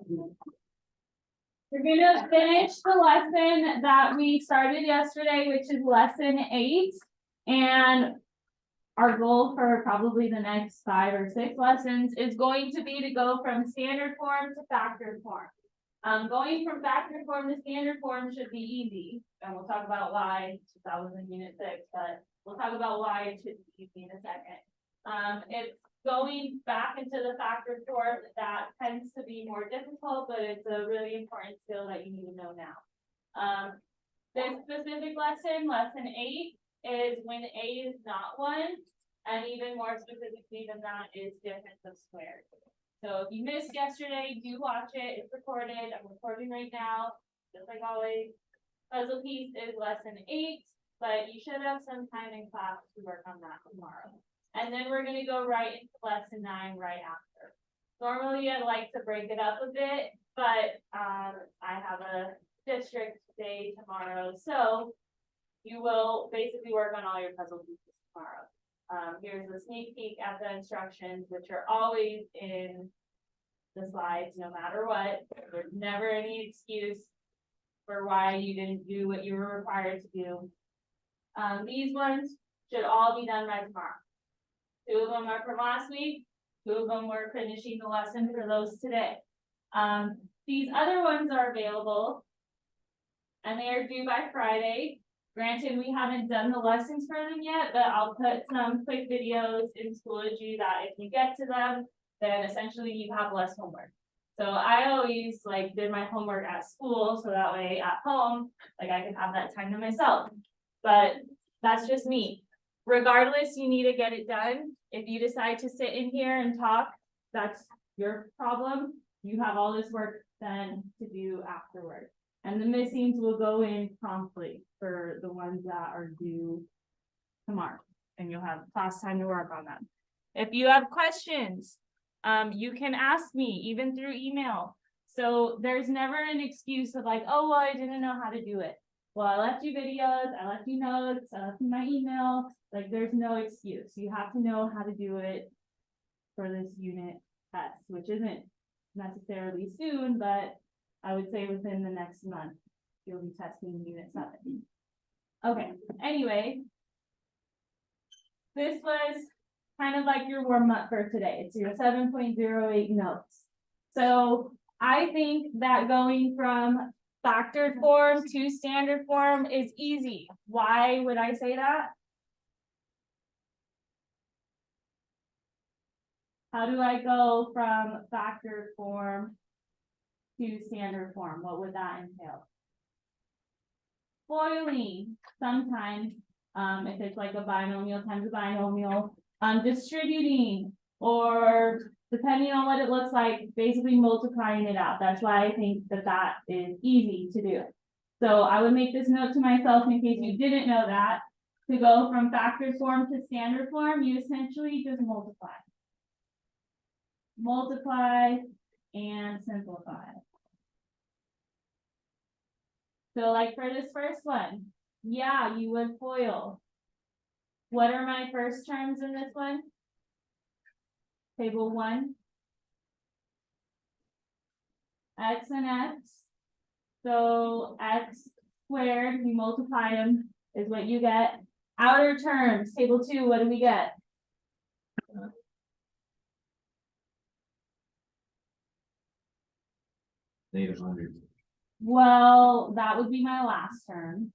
We're gonna finish the lesson that we started yesterday, which is lesson 8. And our goal for probably the next 5 or 6 lessons is going to be to go from standard form to factored form. Going from factored form to standard form should be easy, and we'll talk about why that was in unit 6, but we'll talk about why it should be easy in a second. It's going back into the factored form that tends to be more difficult, but it's a really important skill that you need to know now. This specific lesson, lesson 8, is when A is not 1, and even more specifically than that is difference of squares. So if you missed yesterday, do watch it. It's recorded. I'm recording right now, just like always. Puzzle piece is lesson 8, but you should have some time in class to work on that tomorrow. And then we're going to go right into lesson 9 right after. Normally, I like to break it up a bit, but I have a district day tomorrow, so you will basically work on all your puzzle pieces tomorrow. Here's a sneak peek at the instructions, which are always in the slides, no matter what. There's never any excuse for why you didn't do what you were required to do. These ones should all be done by tomorrow. 2 of them are from last week. 2 of them were finishing the lesson for those today. These other ones are available, and they are due by Friday. Granted, we haven't done the lessons for them yet, but I'll put some quick videos in Schoology that if you get to them, then essentially you have less homework. So I always did my homework at school, so that way at home, I could have that time to myself. But that's just me. Regardless, you need to get it done. If you decide to sit in here and talk, that's your problem. You have all this work then to do afterward. And the missings will go in promptly for the ones that are due tomorrow, and you'll have class time to work on them. If you have questions, you can ask me even through email. So there's never an excuse of oh, well, I didn't know how to do it. Well, I left you videos, I left you notes, I left you my email. There's no excuse. You have to know how to do it for this unit test, which isn't necessarily soon, but I would say within the next month, you'll be testing unit 7. Okay, anyway, this was kind of like your warm-up for today. It's your 7.08 notes. So I think that going from factored form to standard form is easy. Why would I say that? How do I go from factored form to standard form? What would that entail? FOILing sometimes, if it's a binomial times a binomial, distributing, or depending on what it looks like, basically multiplying it out. That's why I think that is easy to do. So I would make this note to myself in case you didn't know that. To go from factored form to standard form, you essentially just multiply. Multiply and simplify. So for this first one, yeah, you would FOIL. What are my first terms in this one? Table 1. X and X. So X squared, you multiply them, is what you get. Outer terms, table 2, what do we get? -100. Well, that would be my last term.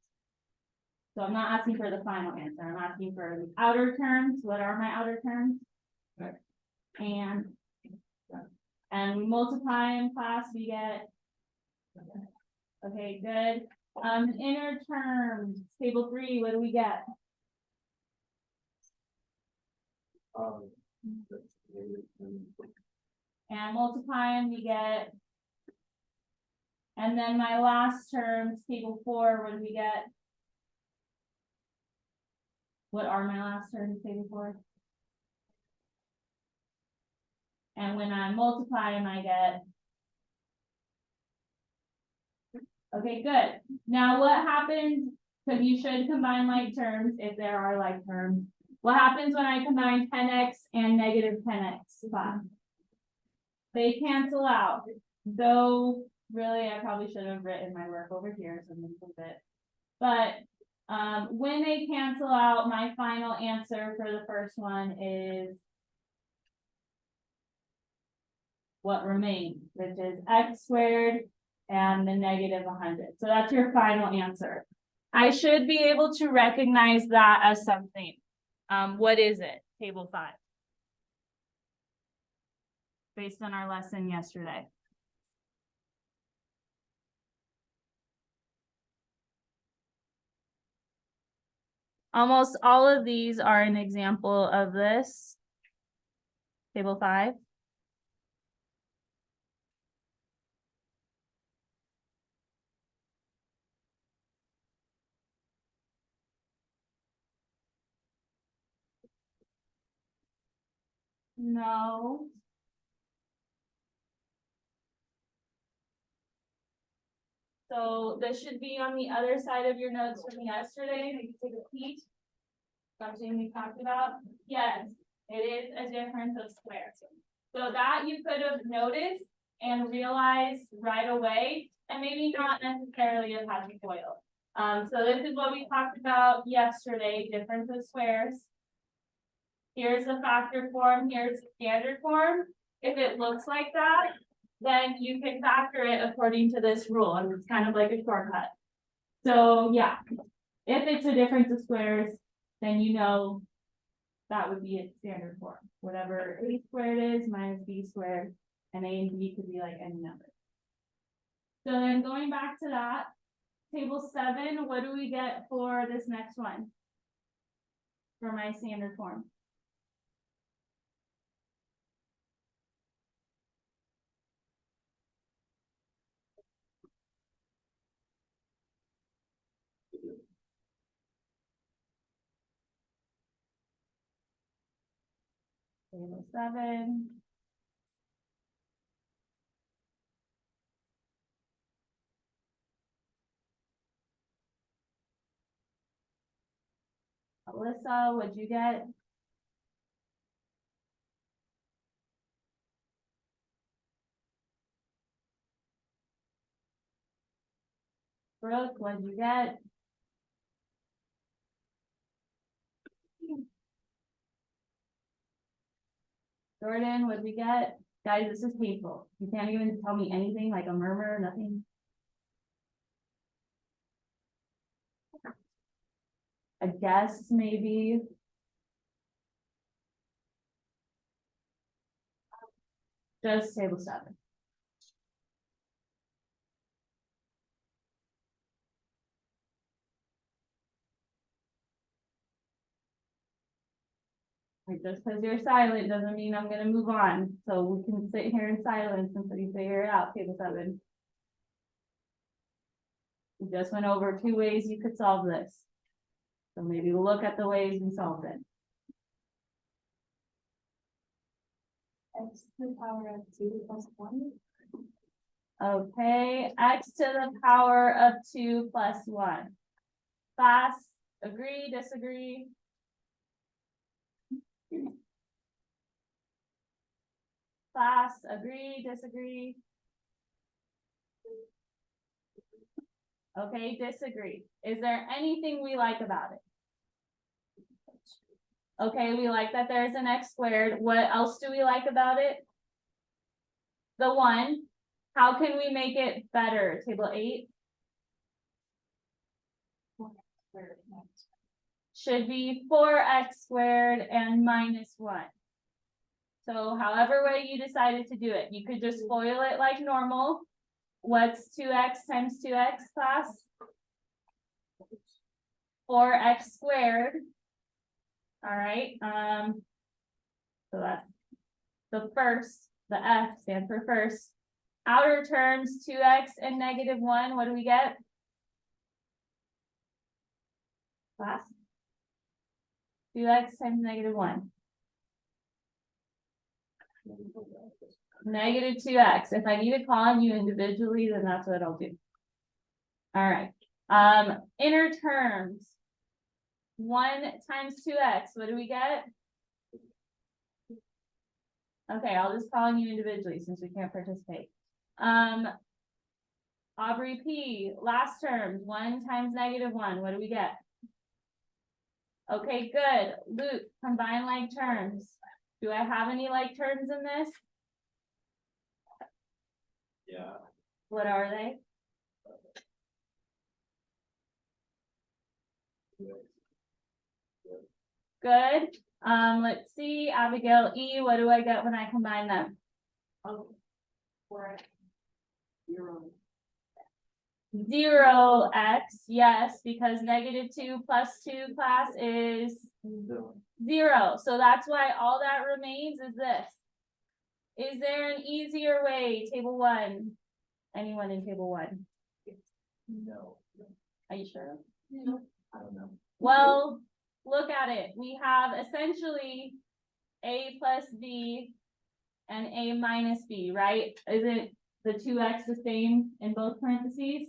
So I'm not asking for the final answer. I'm asking for the outer terms. What are my outer terms? Okay. And we multiply in class, we get. Okay, good. Inner terms, table 3, what do we get? And multiplying, we get. And then my last terms, table 4, what do we get? What are my last terms, table 4? And when I multiply them, I get. Okay, good. Now what happens, because you should combine like terms if there are like terms. What happens when I combine 10x and negative 10x? They cancel out. though, really, I probably should have written my work over here, so move it. But, when they cancel out, my final answer for the first one is what remains, which is x squared and the negative 100. So that's your final answer. I should be able to recognize that as something. What is it? Table 5. Based on our lesson yesterday. Almost all of these are an example of this. Table 5. No. So this should be on the other side of your notes from yesterday. You can take a peek. Something we talked about. Yes, it is a difference of squares. So that you could have noticed and realized right away, and maybe not necessarily have had to FOIL. So this is what we talked about yesterday, difference of squares. Here's the factor form, here's the standard form. If it looks like that, then you can factor it according to this rule, and it's kind of like a shortcut. So yeah, if it's a difference of squares, then you know that would be its standard form. Whatever a squared is minus b squared, and a and b could be like any number. So then going back to that, table 7, what do we get for this next one? For my standard form. Table 7. Alyssa, what'd you get? Brooke, what'd you get? Jordan, what'd we get? Guys, this is painful. You can't even tell me anything, like a murmur, nothing. A guess, maybe. Just table 7. Like, just because you're silent doesn't mean I'm gonna move on, so we can sit here in silence until you figure it out, table 7. We just went over 2 ways you could solve this. So maybe we'll look at the ways we solved it. X to the power of 2 plus 1. Okay, x to the power of 2 plus 1. Class, agree, disagree? Class, agree, disagree? Okay, disagree. Is there anything we like about it? Okay, we like that there's an x squared. What else do we like about it? The 1. How can we make it better? Table 8. Should be 4x squared and minus 1. So however way you decided to do it, you could just FOIL it like normal. What's 2x times 2x, class? 4x squared. All right, so that's the first, the F stands for first. Outer terms, 2x and negative 1, what do we get? Class? 2x times negative 1. Negative 2x. If I need to call on you individually, then that's what I'll do. All right. Inner terms. 1 times 2x. What do we get? Okay, I'll just call on you individually since we can't participate. Aubrey P, last term, 1 times -1, what do we get? Okay, good. Luke, combine like terms. Do I have any like terms in this? Yeah. What are they? Good. Let's see, Abigail E, what do I get when I combine them? Oh, for 0. 0x, yes, because -2 plus 2 class is 0. So that's why all that remains is this. Is there an easier way, table 1? Anyone in table 1? No, Are you sure? I don't know. Well, look at it. We have essentially a plus b and a minus b, right? Isn't the 2x the same in both parentheses?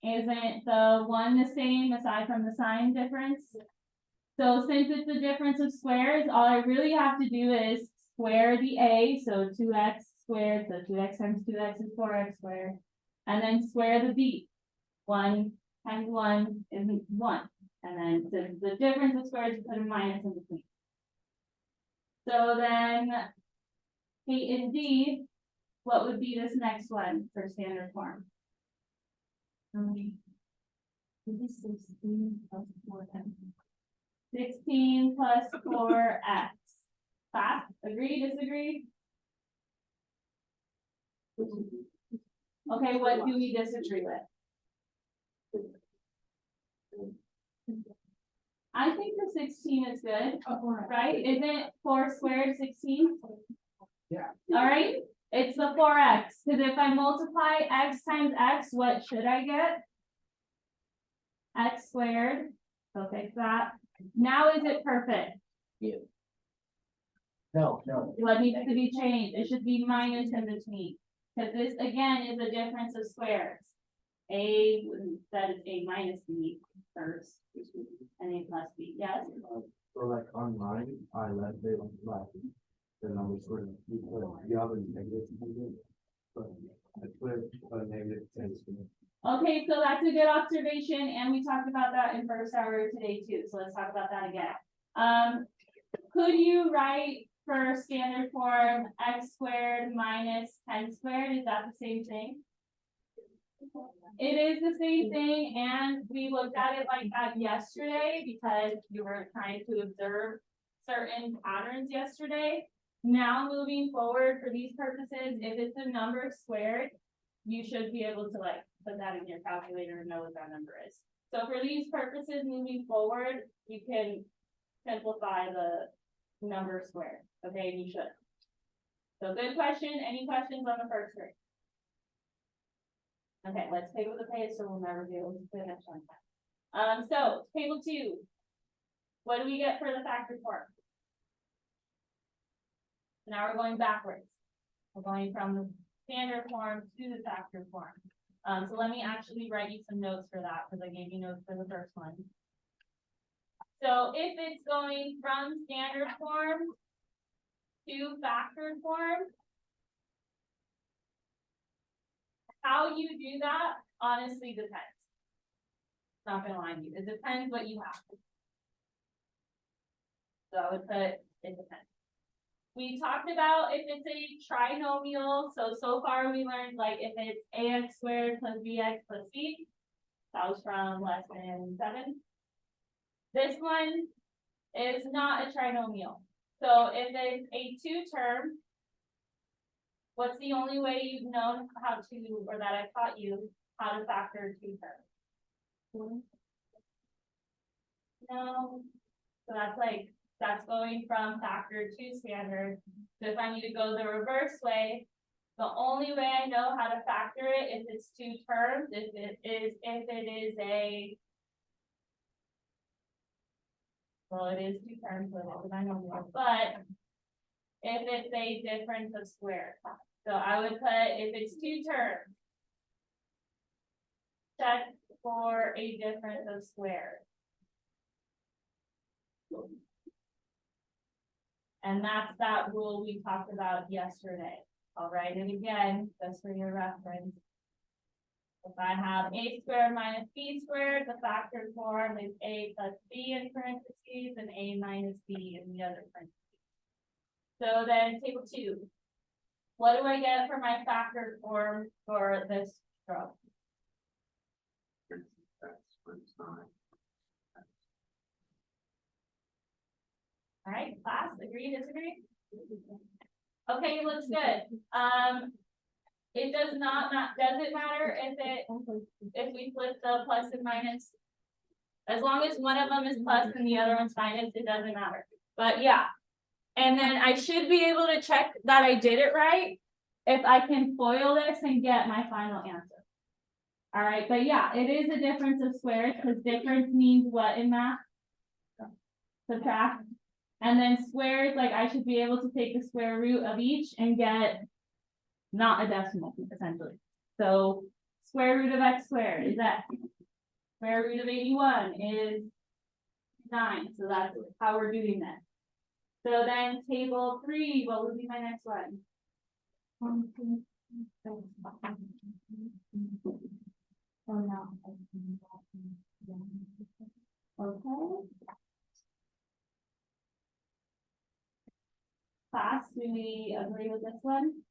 Isn't the 1 the same aside from the sign difference? So since it's the difference of squares, all I really have to do is square the a, so 2x squared, so 2x times 2x is 4x squared. And then square the b. 1 times 1 is 1. And then the difference of squares, you put a minus in between. So then, K and D, what would be this next one for standard form? 16 plus 4x. 16 plus 4x. Class, agree, disagree? Okay, what do we disagree with? I think the 16 is good, right? Isn't 4 squared 16? Yeah. All right, it's the 4x, because if I multiply x times x, what should I get? X squared, so fix that. Now is it perfect? No. What needs to be changed? It should be minus in between, because this again is a difference of squares. A, that is a minus b first, and a plus b, yes? So like on mine, I left it like the numbers were equal, the other negative. But I put a -10. Okay, so that's a good observation, and we talked about that in first hour today too, so let's talk about that again. Could you write for standard form x squared minus 10 squared, is that the same thing? It is the same thing, and we looked at it like that yesterday because you were trying to observe certain patterns yesterday. Now moving forward for these purposes, if it's a number squared, you should be able to like put that in your calculator and know what that number is. So for these purposes moving forward, you can simplify the number squared, okay, and you should. So good question, any questions on the first grade? Okay, let's pay with the pay, so we'll never be able to finish on time. So table 2. What do we get for the factor form? Now we're going backwards. We're going from the standard form to the factor form. So let me actually write you some notes for that, because I gave you notes for the first one. So if it's going from standard form to factored form, how you do that honestly depends. Not gonna lie to you, it depends what you have. So I would put it depends. We talked about if it's a trinomial, so far we learned like if it's ax squared plus bx plus c, that was from lesson 7. This one is not a trinomial. So if it's a 2-term, what's the only way you've known how to, or that I've taught you how to factor 2 terms? No. So that's going from factor to standard. So if I need to go the reverse way, the only way I know how to factor it if it's 2 terms, if it is a, well, it is 2 terms, so it's a binomial, but if it's a difference of squares. So I would put, if it's 2 terms, check for a difference of squares. And that's that rule we talked about yesterday. I'll write it again, just for your reference. If I have a squared minus b squared, the factor form is a plus b in parentheses and a minus b in the other parentheses. So then table 2. What do I get for my factor form for this row? All right, class, agree, disagree? Okay, looks good. It does does it matter if we flip the plus and minus? As long as one of them is plus and the other one's minus, it doesn't matter. But yeah. And then I should be able to check that I did it right if I can FOIL this and get my final answer. All right, but yeah, it is a difference of squares because difference means what in math? Subtract. And then squares, like I should be able to take the square root of each and get not a decimal, essentially. So square root of x squared is x. Square root of 81 is 9. So that's how we're doing this. So then table 3, what would be my next one? Oh no. Okay. Class, do we agree with this one?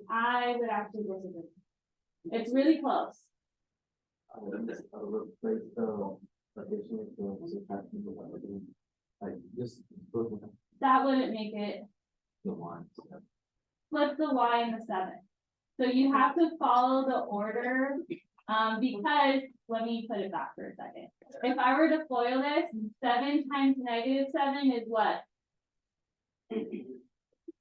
I would actually disagree. It's really close. I would replace the addition with the subtraction with everything. Like just flip That wouldn't make it. the lines. Flip the y and the 7. So you have to follow the order, because, let me put it back for a second. If I were to FOIL this, 7 times negative 7 is what?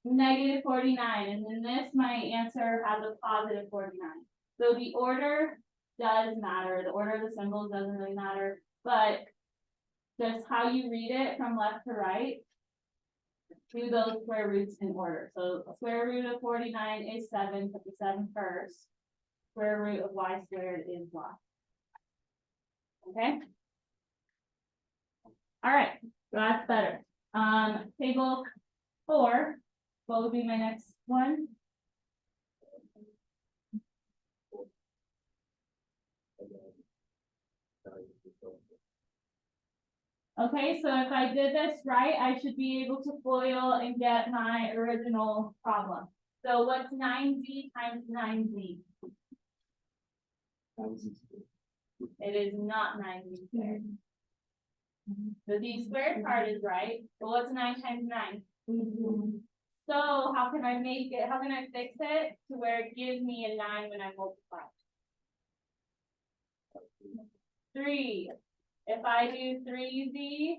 Negative 49, and then this, my answer has a positive 49. So the order does matter, the order of the symbols doesn't really matter, but just how you read it from left to right, do those square roots in order. So square root of 49 is 7, put the 7 first. Square root of y squared is y. Okay? All right, so that's better. Table 4, what would be my next one? Okay, so if I did this right, I should be able to FOIL and get my original problem. So what's 9z times 9z? It is not 9z squared. The z squared part is right, but what's 9 times 9? So how can I make it, how can I fix it to where it gives me a 9 when I multiply? 3. If I do 3z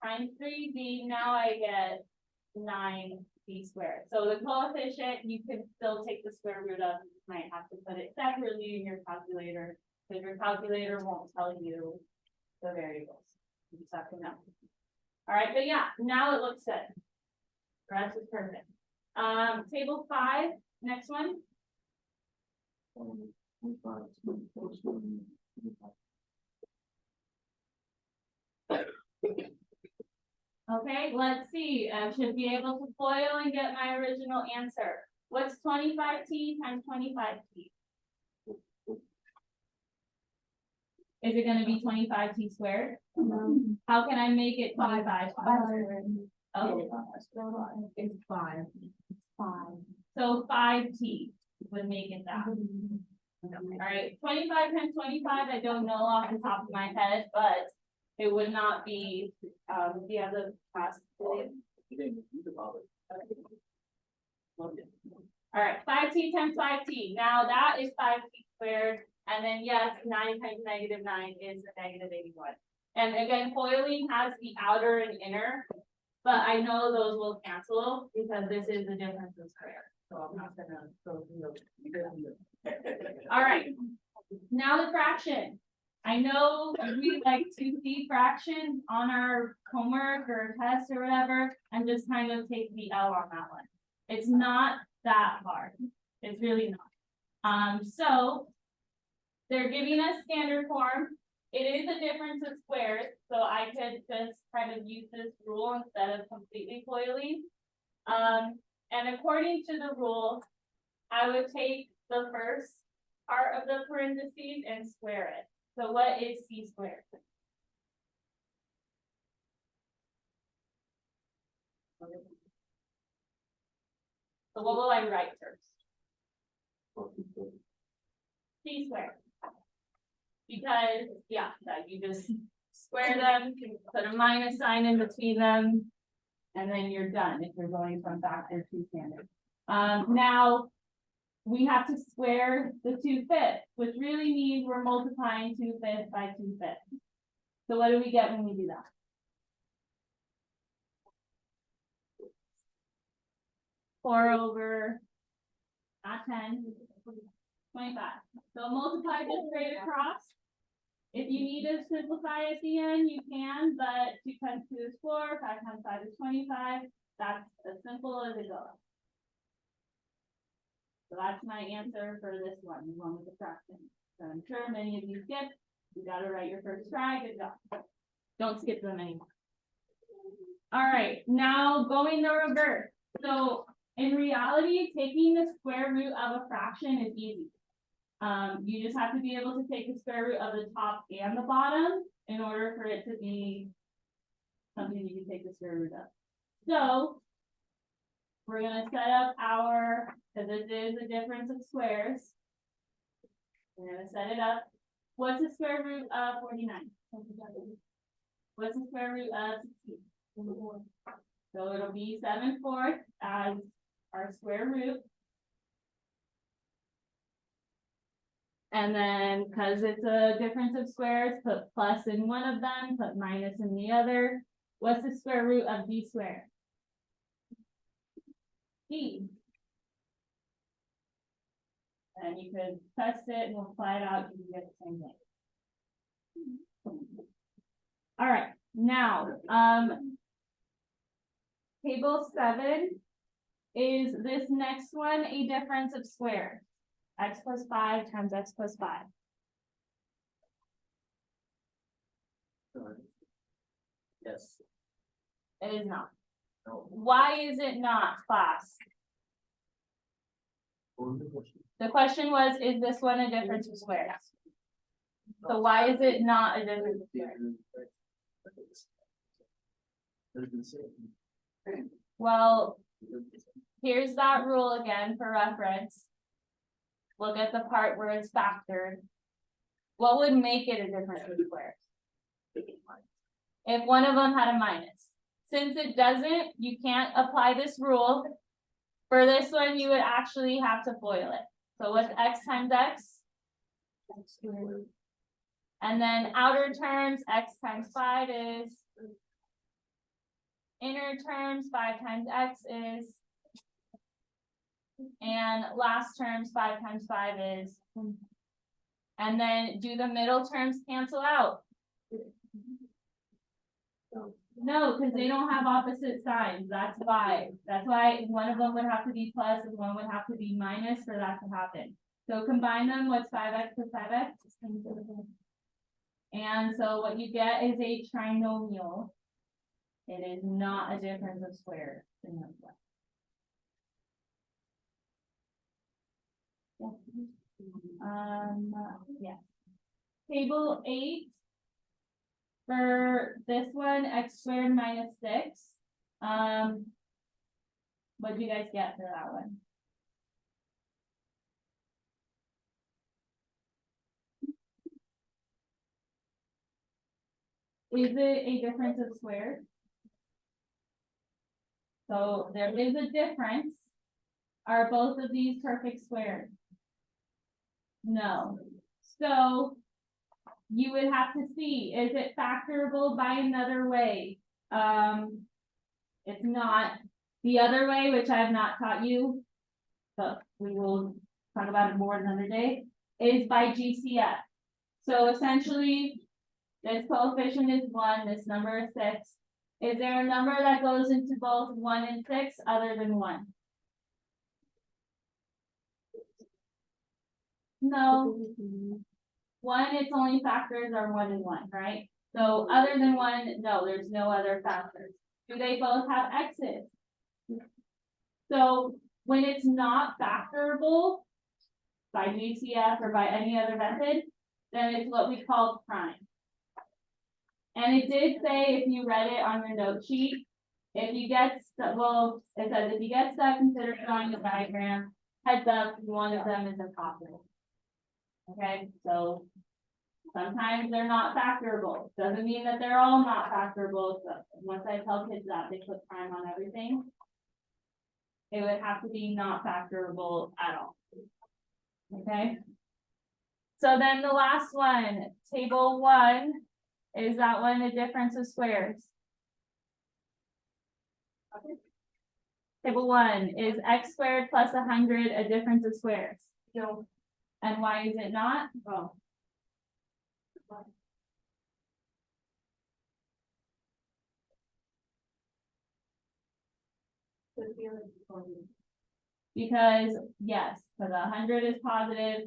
times 3z, now I get 9z squared. So the coefficient, you can still take the square root of, you might have to put it separately in your calculator, because your calculator won't tell you the variables. You just have to know. All right, but yeah, now it looks good. The rest is perfect. Table 5, next one. Okay, let's see. I should be able to FOIL and get my original answer. What's 25t times 25t? Is it going to be 25t squared? How can I make it 25? Oh, It's 5. It's 5. so 5t would make it that. All right, 25 times 25, I don't know off the top of my head, but it would not be, the other past. All right, 5t times 5t. Now that is 5t squared. And then yes, 9 times negative 9 is a negative 81. And again, FOILing has the outer and inner, but I know those will cancel because this is the difference of square. So I'm not gonna go through those. All right, now the fraction. I know we like to see fractions on our homework or test or whatever, and just kind of take the L on that one. It's not that hard. It's really not. So they're giving us standard form. it is a difference of squares, so I could just kind of use this rule instead of completely foiling. And according to the rule, I would take the first part of the parentheses and square it. So what is c squared? So what will I write first? C squared. Because, yeah, that you just square them, put a minus sign in between them, and then you're done if you're going from factor to standard. Now, we have to square the 2/5, which really means we're multiplying 2/5 by 2/5. So what do we get when we do that? 4 over, not 10, 25. So multiply this straight across. If you need to simplify at the end, you can, but 2 times 2 is 4, 5 times 5 is 25. That's as simple as it goes. So that's my answer for this one, the one with the fraction. So I'm sure many of you skipped. You gotta write your first try, good job. Don't skip them anymore. All right, now going the reverse. So in reality, taking the square root of a fraction is easy. You just have to be able to take the square root of the top and the bottom in order for it to be something you can take the square root of. So we're gonna set up our, because this is a difference of squares. We're gonna set it up. What's the square root of 49? What's the square root of 16? So it'll be 7/4 as our square root. And then, because it's a difference of squares, put plus in one of them, put minus in the other. What's the square root of b squared? D. And you could test it and multiply it out, you can get the same thing. All right, now, table 7, is this next one a difference of squares? X plus 5 times x plus 5. Yes. It is not. No. Why is it not, class? What was the question? The question was, is this one a difference of squares? So why is it not a difference of squares? Well, here's that rule again for reference. Look at the part where it's factored. What would make it a difference of squares? If one of them had a minus. Since it doesn't, you can't apply this rule. For this one, you would actually have to FOIL it. So what's x times x? And then outer terms, x times 5 is. Inner terms, 5 times x is. And last terms, 5 times 5 is. And then do the middle terms cancel out? No, because they don't have opposite signs. That's why. That's why one of them would have to be plus and one would have to be minus for that to happen. So combine them. What's 5x plus 5x? And so what you get is a trinomial. It is not a difference of squares. Yes. Table 8. For this one, x squared minus 6. What do you guys get for that one? Is it a difference of squares? So there is a difference. Are both of these perfect squares? No. So you would have to see, is it factorable by another way? It's not. The other way, which I have not taught you, but we will talk about it more another day, is by GCF. So essentially, this coefficient is 1, this number is 6. Is there a number that goes into both 1 and 6 other than 1? No. One, its only factors are 1 and 1, right? So other than 1, no, there's no other factors. Do they both have x's? So when it's not factorable by GCF or by any other method, then it's what we call prime. And it did say, if you read it on your note sheet, if you get stuck, well, it says if you get stuck, consider drawing a diagram. Heads up, one of them is impossible. Okay, so sometimes they're not factorable. Doesn't mean that they're all not factorable. So once I tell kids that they put prime on everything, it would have to be not factorable at all. Okay. So then the last one, table 1, is that one a difference of squares? Table 1, is x squared plus 100 a difference of squares? No. And why is it not? Oh. Because yes, so the 100 is positive,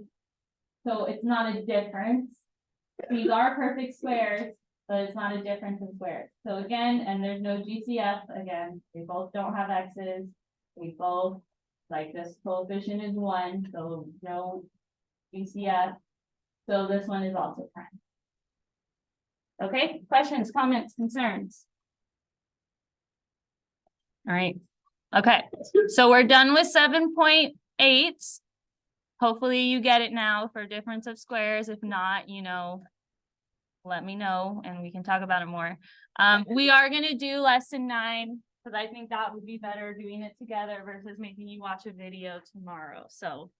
so it's not a difference. These are perfect squares, but it's not a difference in squares. So again, and there's no GCF, again, they both don't have x's. We both, like this coefficient is 1, so no GCF. So this one is also prime. Okay, questions, comments, concerns? All right. Okay, so we're done with 7.8. Hopefully you get it now for difference of squares. If not, you know, let me know and we can talk about it more. We are going to do lesson 9 because I think that would be better doing it together versus making you watch a video tomorrow. So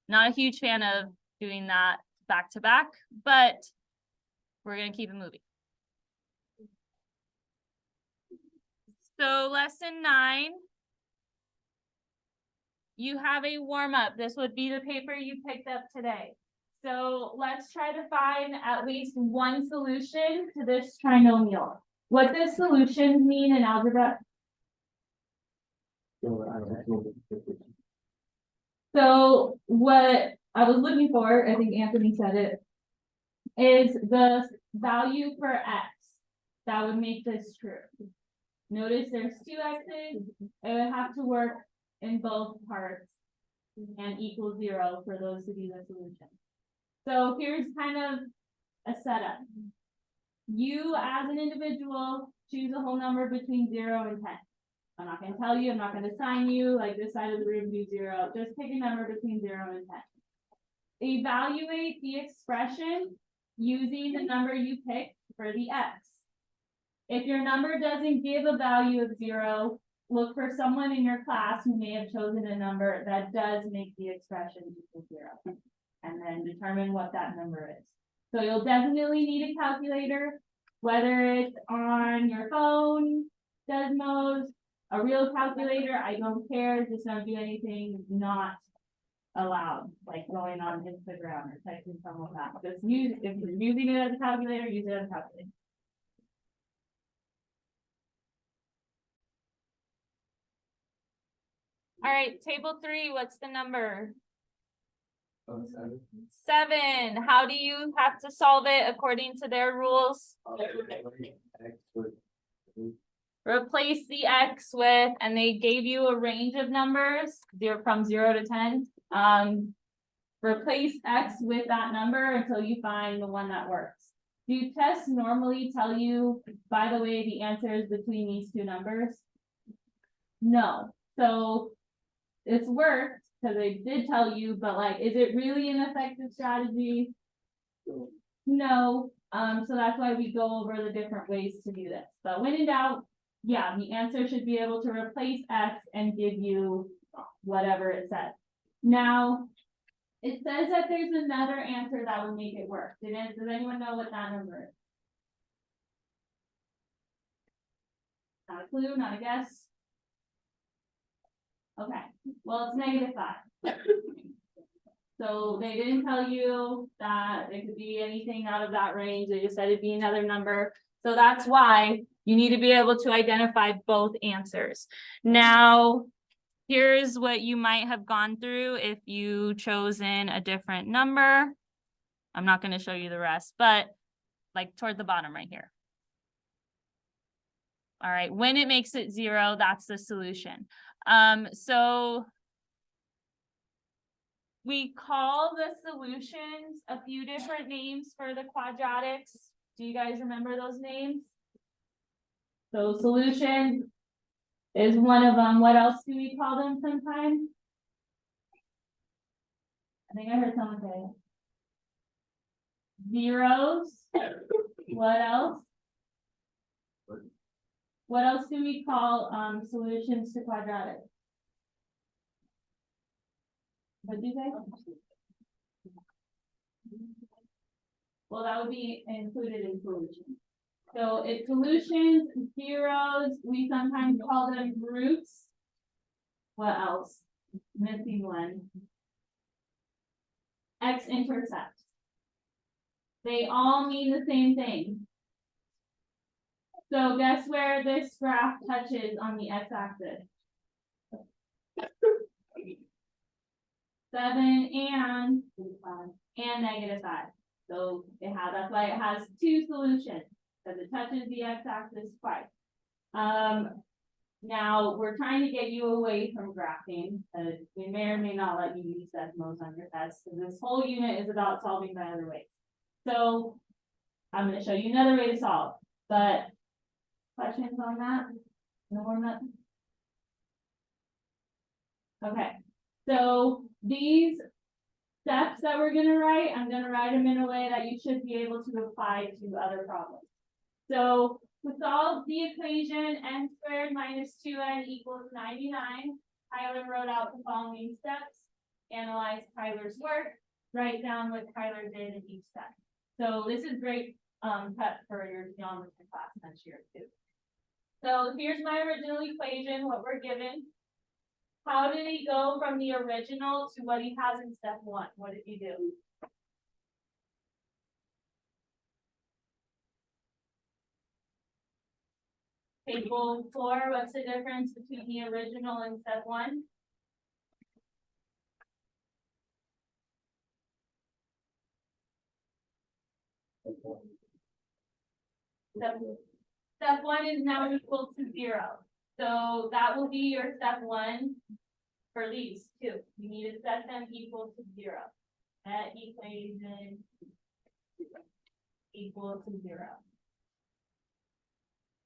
not a huge fan of doing that back to back, but we're going to keep it moving. So lesson 9. You have a warm-up. This would be the paper you picked up today. So let's try to find at least one solution to this trinomial. What does solutions mean in algebra? So what I was looking for, I think Anthony said it, is the value for x that would make this true. Notice there's 2 x's. It would have to work in both parts and equal 0 for those to be the solution. So here's kind of a setup. You as an individual choose a whole number between 0 and 10. I'm not going to tell you, I'm not going to assign you, like this side of the room do 0. Just pick a number between 0 and 10. Evaluate the expression using the number you picked for the x. If your number doesn't give a value of 0, look for someone in your class who may have chosen a number that does make the expression equal 0, and then determine what that number is. So you'll definitely need a calculator, whether it's on your phone, Desmos, a real calculator, I don't care, just don't do anything not allowed, like going on Instagram or texting someone that. Just use, if you're using it as a calculator, use it as a calculator. All right, table 3, what's the number? 7. How do you have to solve it according to their rules? Replace the x with, and they gave you a range of numbers, from 0 to 10. Replace x with that number until you find the one that works. Do tests normally tell you, by the way, the answer is between these 2 numbers? No. So it's worked because they did tell you, but like, is it really an effective strategy? No. So that's why we go over the different ways to do this. But when in doubt, yeah, the answer should be able to replace x and give you whatever it says. Now, it says that there's another answer that would make it work. Does anyone know what that number is? Not a clue, not a guess. Okay, well, it's -5. So they didn't tell you that it could be anything out of that range. They just said it'd be another number. So that's why you need to be able to identify both answers. Now, here's what you might have gone through if you chosen a different number. I'm not gonna show you the rest, but like toward the bottom right here. All right, when it makes it 0, that's the solution. So we call the solutions a few different names for the quadratics. Do you guys remember those names? So solution is one of them. What else do we call them sometimes? I think I heard someone say it. Zeros. What else? What else do we call solutions to quadratic? What do you say? Well, that would be included in solutions. So it's solutions, zeros, we sometimes call them roots. What else? Missing one. X-intercept. They all mean the same thing. So guess where this graph touches on the x-axis? 7 and -5. So that's why it has two solutions, because it touches the x-axis twice. Now we're trying to get you away from graphing, because we may or may not let you use decimals on your test, because this whole unit is about solving by other ways. So I'm going to show you another way to solve, but questions on that? No more nothing? Okay, so these steps that we're gonna write, I'm gonna write them in a way that you should be able to apply to other problems. So to solve the equation n squared minus 2n equals 99, Tyler wrote out the following steps. Analyze Tyler's work, write down what Tyler did in each step. So this is great prep for your geometry class next year too. So here's my original equation, what we're given. How did he go from the original to what he has in step 1? What did he do? Table 4, what's the difference between the original and step 1? Step 1 is now equal to 0. So that will be your step 1 for these two. You need to set them equal to 0. That equation equal to 0.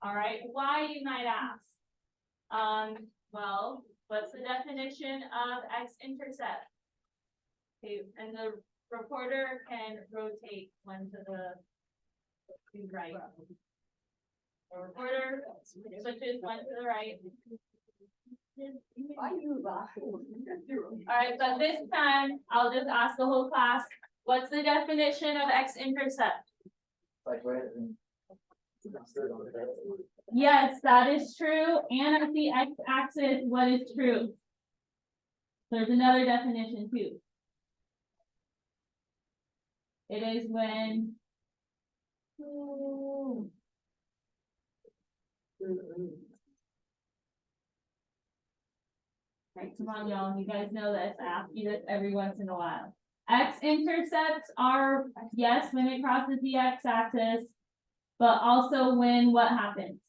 All right, why, you might ask? Well, what's the definition of x-intercept? Okay, and the reporter can rotate one to the right. The reporter switches one to the right. All right, but this time I'll just ask the whole class, what's the definition of x-intercept? Like right. Yes, that is true. And at the x-axis, what is true? There's another definition too. It is when right, come on, y'all. You guys know this. I ask you this every once in a while. X-intercepts are, yes, when it crosses the x-axis, but also when what happens?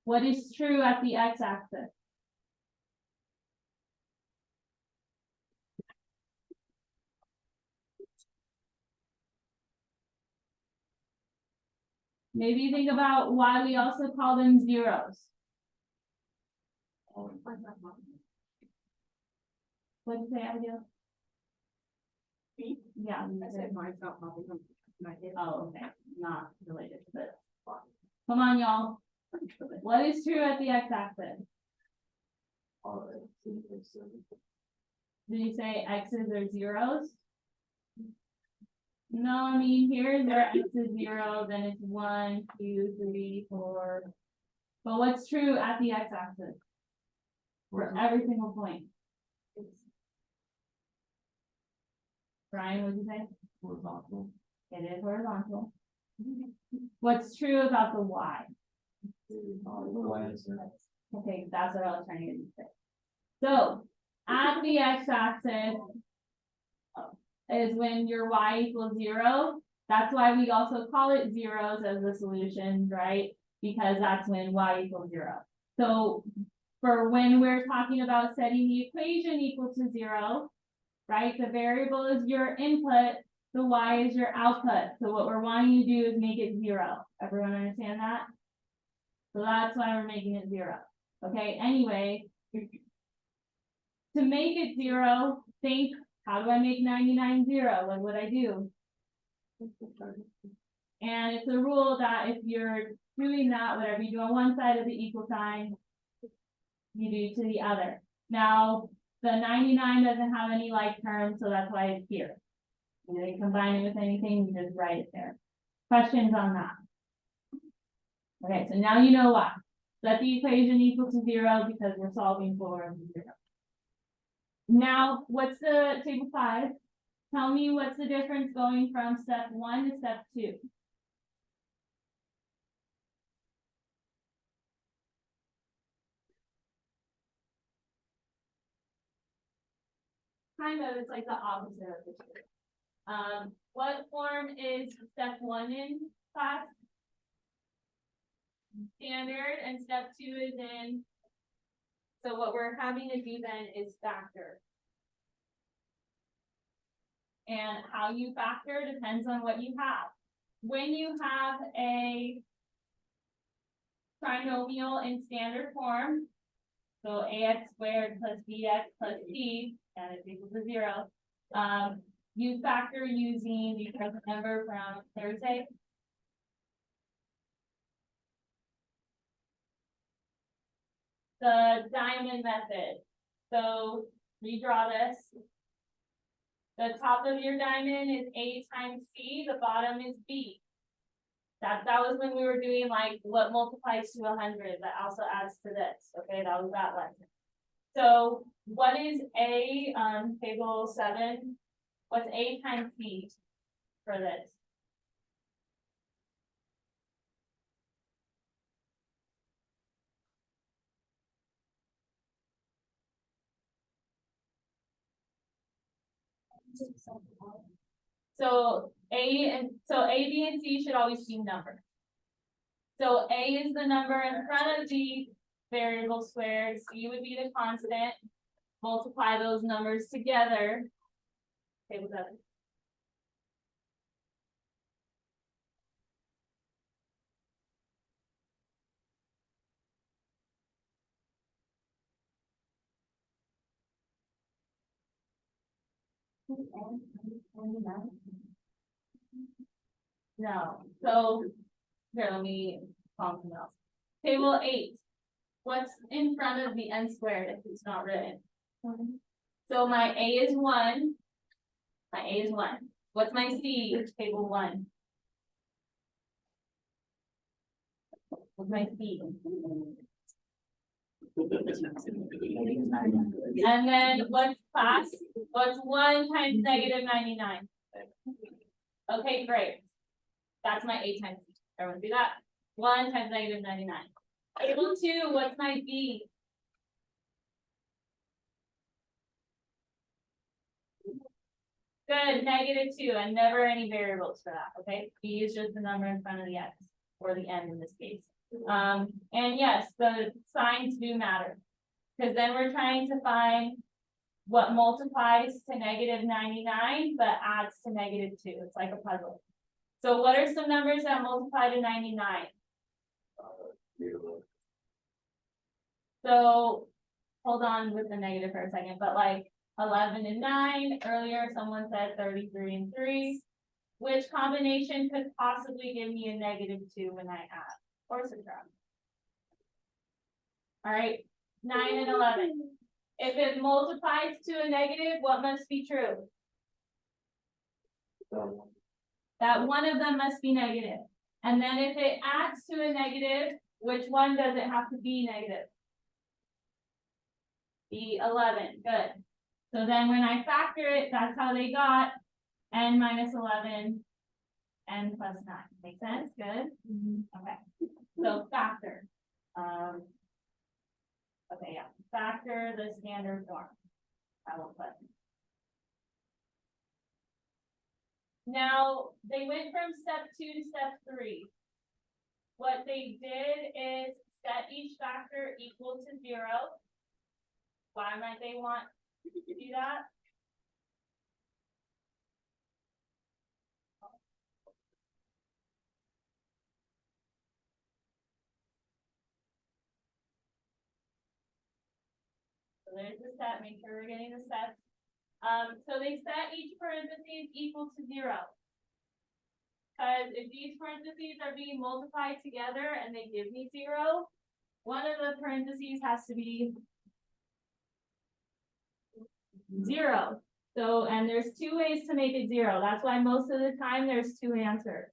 What is true at the x-axis? Maybe think about why we also call them zeros. What did you say, Abigail? Yeah. I said mine's not popping up. Oh, okay, not related to this. Come on, y'all. What is true at the x-axis? Did you say x's are zeros? No, I mean, here's where x is 0, then it's 1, 2, 3, 4. But what's true at the x-axis? For every single point. Brian, what did you say? Horizontal. It is horizontal. What's true about the y? Okay, that's what I was trying to say. So, at the x-axis, is when your y equals 0. That's why we also call it zeros as the solution, right? Because that's when y equals 0. So for when we're talking about setting the equation equal to 0, right? The variable is your input, the y is your output. So what we're wanting to do is make it 0. Everyone understand that? So that's why we're making it 0. Okay, anyway, to make it 0, think, how do I make 99 0? What would I do? And it's a rule that if you're doing that, whatever you do on one side of the equal sign, you do to the other. Now, the 99 doesn't have any like terms, so that's why it's here. You didn't combine it with anything, you just write it there. Questions on that? Okay, so now you know why. Set the equation equal to 0 because we're solving for 0. Now, what's the table 5? Tell me what's the difference going from step 1 to step 2. Kind of, it's like the opposite of the two. What form is step 1 in class? Standard, and step 2 is in. So what we're having to do then is factor. And how you factor depends on what you have. When you have a trinomial in standard form, so ax squared plus bx plus c, and it's equal to 0, you factor using, do you remember from Thursday? The diamond method. So redraw this. The top of your diamond is A times C, the bottom is B. That was when we were doing like what multiplies to 100, that also adds to this. Okay, that was that lesson. So what is A, table 7? What's A times C for this? So A, B, and C should always be numbers. So A is the number in front of the variable squared, C would be the constant. Multiply those numbers together. Table 7. No, so here, let me call something else. Table 8. What's in front of the n squared if it's not written? So my A is 1. My A is 1. What's my C? Table 1. What's my C? And then what's class? What's 1 times negative 99? Okay, great. That's my A times C. Everyone see that? 1 times negative 99. Table 2, what's my B? Good, -2, and never any variables for that, okay? B is just the number in front of the x, or the n in this case. And yes, the signs do matter, because then we're trying to find what multiplies to negative 99, but adds to -2. It's like a puzzle. So what are some numbers that multiply to 99? So hold on with the negative for a second, but like 11 and 9, earlier someone said 33 and 3. Which combination could possibly give me a -2 when I add or subtract? All right, 9 and 11. If it multiplies to a negative, what must be true? That one of them must be negative. And then if it adds to a negative, which one does it have to be negative? The 11, good. So then when I factor it, that's how they got n minus 11, n plus 9. Make sense? Good? Okay. So factor. Okay, yeah. Factor the standard form. I will put. Now, they went from step 2 to step 3. What they did is set each factor equal to 0. Why might they want to do that? So there's the step, make sure we're getting the steps. So they set each parentheses equal to 0. Because if these parentheses are being multiplied together and they give me 0, one of the parentheses has to be 0. So, and there's 2 ways to make it 0. That's why most of the time there's 2 answers.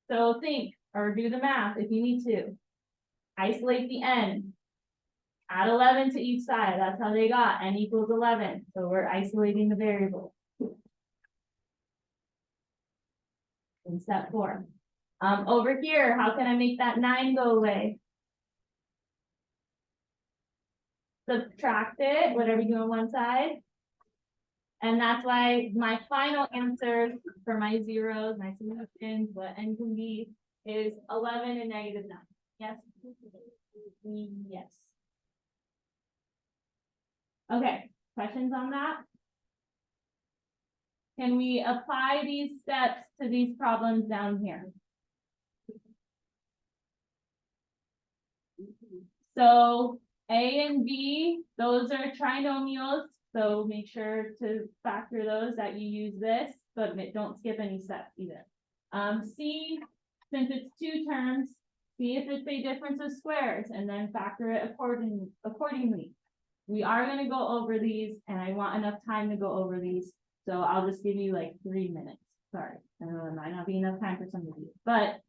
So think, or do the math if you need to. Isolate the n. Add 11 to each side. That's how they got n equals 11. So we're isolating the variable. In step 4. Over here, how can I make that 9 go away? Subtract it, whatever you do on one side. And that's why my final answer for my zeros, my solutions, what n can be, is 11 and negative 9. Yes? Yes. Okay, questions on that? Can we apply these steps to these problems down here? So A and B, those are trinomials, so make sure to factor those that you use this, but don't skip any steps either. C, since it's 2 terms, see if it's a difference of squares and then factor it accordingly. We are going to go over these, and I want enough time to go over these, so I'll just give you like 3 minutes. Sorry, I know there might not be enough time for some of you, but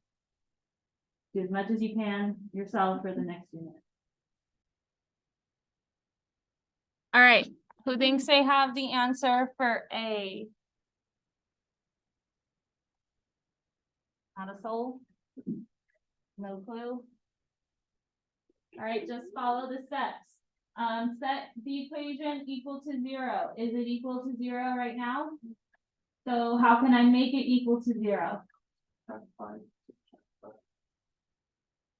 do as much as you can yourself for the next few minutes. All right, who thinks they have the answer for A? Not a soul? No clue? All right, just follow the steps. Set the equation equal to 0. Is it equal to 0 right now? So how can I make it equal to 0?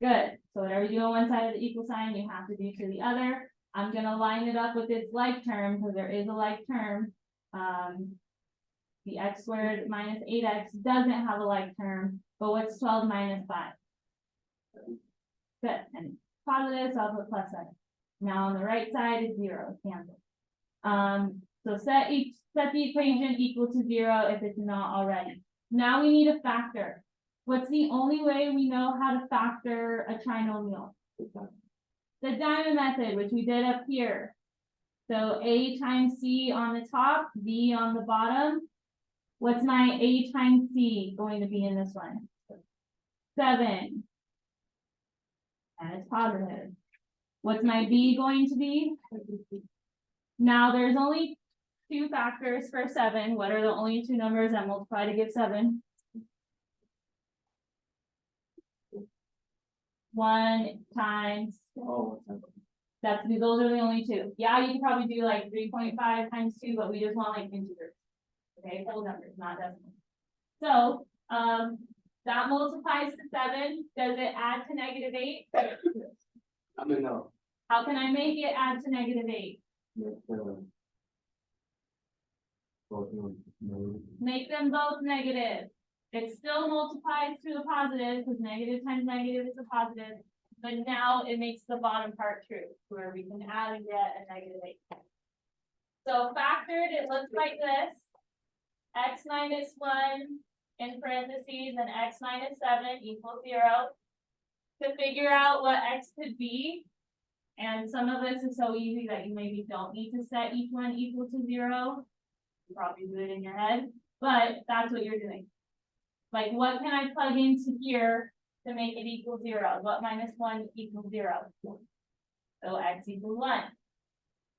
Good. So whatever you do on one side of the equal sign, you have to do to the other. I'm going to line it up with its like term because there is a like term. The x squared minus 8x doesn't have a like term, but what's 12 minus 5? Good. And positive, so I'll put plus 7. Now on the right side is 0, cancel. So set the equation equal to 0 if it's not already. Now we need a factor. What's the only way we know how to factor a trinomial? The diamond method, which we did up here. So A times C on the top, B on the bottom. What's my A times C going to be in this one? 7. And it's positive. What's my B going to be? Now there's only 2 factors for 7. What are the only 2 numbers that multiply to give 7? 1 times. Those are the only 2. Yeah, you can probably do like 3.5 times 2, but we just want like integers. Okay, whole numbers, not decimals. So that multiplies to 7. Does it add to negative 8? No. How can I make it add to negative 8? Make them both negative. It still multiplies to a positive because negative times negative is a positive. But now it makes the bottom part true, where we can add and get a negative 8. So factored, it looks like this. X minus 1 in parentheses and x minus 7 equals 0. To figure out what x could be, and some of this is so easy that you maybe don't need to set each one equal to 0. You probably do it in your head, but that's what you're doing. Like, what can I plug into here to make it equal 0? What minus 1 equals 0? So x equals 1.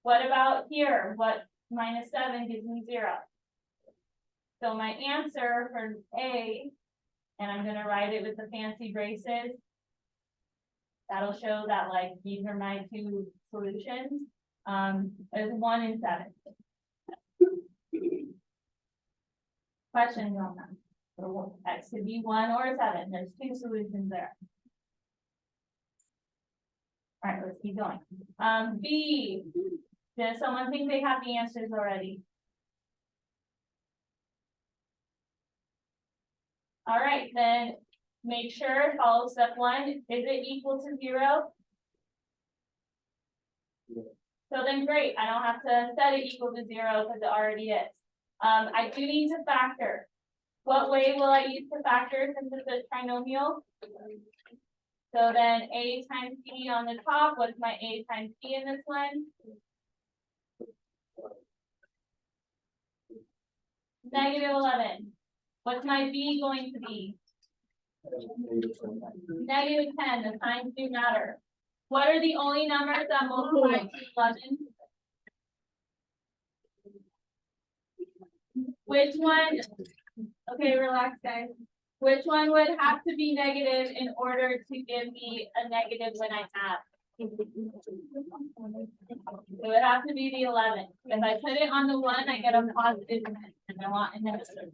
What about here? What minus 7 gives me 0? So my answer for A, and I'm going to write it with the fancy braces. That'll show that like these are my 2 solutions. Is 1 and 7. Questions on that? X could be 1 or 7, there's 2 solutions there. All right, let's keep going. B, does someone think they have the answers already? All right, then make sure, follow step 1, is it equal to 0? So then great, I don't have to set it equal to 0 because it already is. I do need to factor. What way will I use to factor since it's a trinomial? So then a times b on the top, what's my a times b in this one? -11. What's my b going to be? -10, the signs do matter. What are the only numbers that multiply to 11? Which one? Okay, relax, guys. Which one would have to be negative in order to give me a negative when I add? It would have to be the 11. If I put it on the 1, I get a positive, and I want a negative.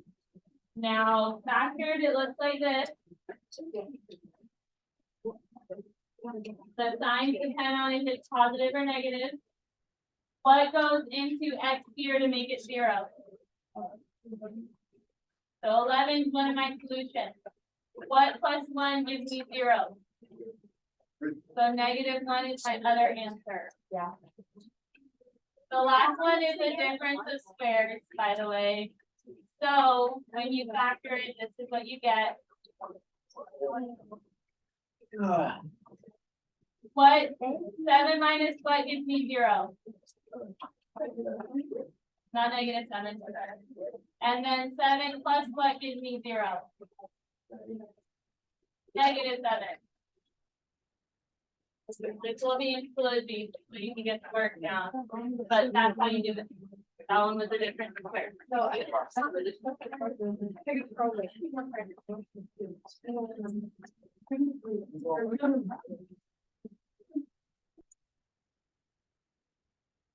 Now, factored, it looks like this. The signs depend on if it's positive or negative. What goes into x here to make it 0? So 11 is one of my solutions. What plus 1 gives me 0? So -1 is my other answer. Yeah. The last one is a difference of squares, by the way. So when you factor it, this is what you get. What 7 minus what gives me 0? Not -7. And then 7 plus what gives me 0? -7. This will be included, so you can get the work down, but that's how you do it. That one was a different square. So I.